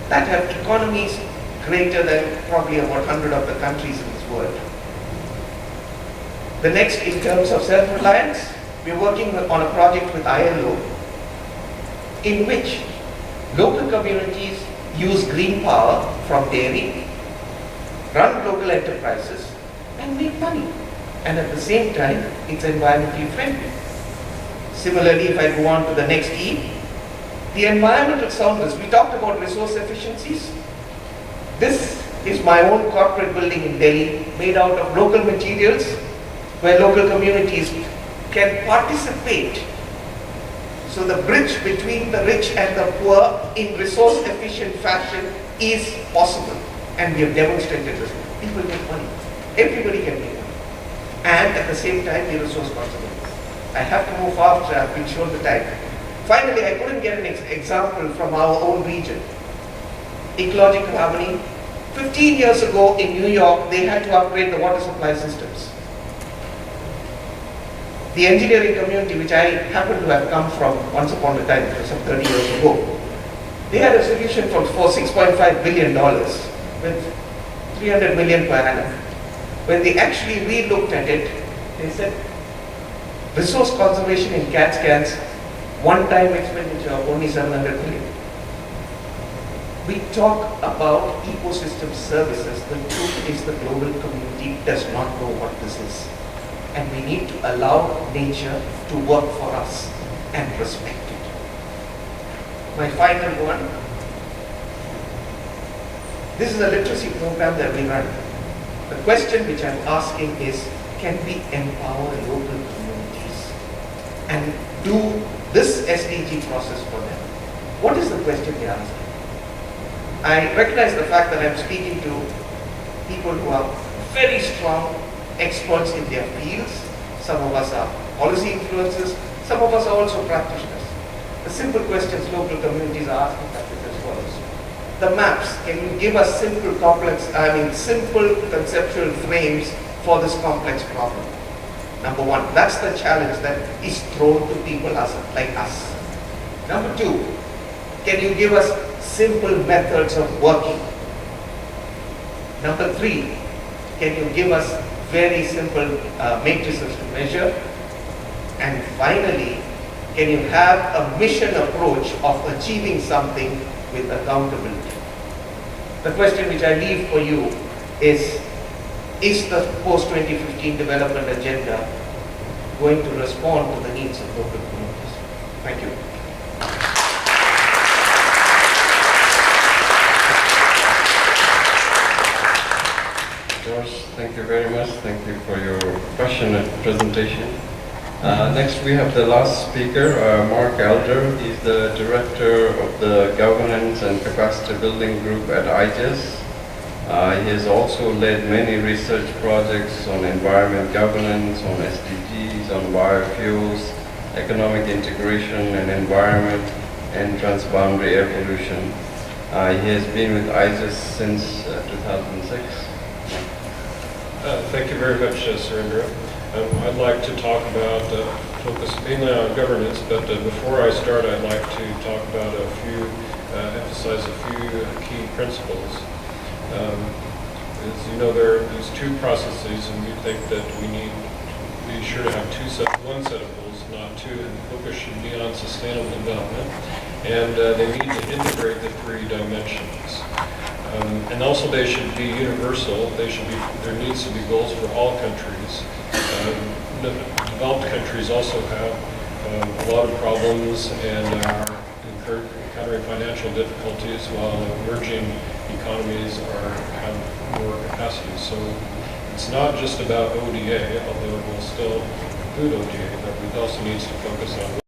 that have economies greater than probably about 100 of the countries in this world. The next, in terms of self-reliance, we're working on a project with ILO in which local communities use green power from dairy, run local enterprises, and make money. And at the same time, it's environmentally friendly. Similarly, if I go on to the next E, the environmental soundness. We talked about resource efficiencies. This is my own corporate building in Delhi, made out of local materials, where local communities can participate. So the bridge between the rich and the poor in resource efficient fashion is possible. And we have demonstrated this. People make money. Everybody can make money. And at the same time, be resource conservation. I have to move fast, I've been shown the time. Finally, I couldn't get an example from our own region. Ecological harmony. 15 years ago in New York, they had to upgrade the water supply systems. The engineering community, which I happen to have come from once upon a time, some 30 years ago, they had a solution for $6.5 billion with 300 million per annum. When they actually re-looked at it, they said, resource conservation in CAT scans, one-time expenditure of only 700 million. We talk about ecosystem services. The truth is the global community does not know what this is. And we need to allow nature to work for us and respect it. My final one. This is a literacy program that we run. The question which I'm asking is, can we empower local communities and do this SDG process for them? What is the question they're asking? I recognize the fact that I'm speaking to people who are very strong experts in their fields. Some of us are policy influencers, some of us are also practitioners. The simple questions local communities are asking us is as follows. The maps, can you give us simple conceptual frames for this complex problem? Number one, that's the challenge that is thrown to people like us. Number two, can you give us simple methods of working? Number three, can you give us very simple matrices to measure? And finally, can you have a mission approach of achieving something with accountability? The question which I leave for you is the post-2015 development agenda going to respond to the needs of local communities? Thank you. George, thank you very much. Thank you for your passionate presentation. Next we have the last speaker, Mark Elder. He's the Director of the Governance and Capacity Building Group at IGES. He has also led many research projects on environment governance, on SDGs, on biofuels, economic integration and environment, and transboundary air pollution. He has been with IGES since 2006. Thank you very much, Surendra. I'd like to talk about, focus mainly on governance, but before I start, I'd like to talk about emphasize a few key principles. As you know, there are these two processes, and we think that we need to be sure to have one set of goals, not two, and the focus should be on sustainable development, and they need to integrate the three dimensions. And also they should be universal. There needs to be goals for all countries. Developed countries also have a lot of problems and are encountering financial difficulties, while emerging economies have more capacity. So it's not just about ODA, although it will still include ODA, but it also needs to focus on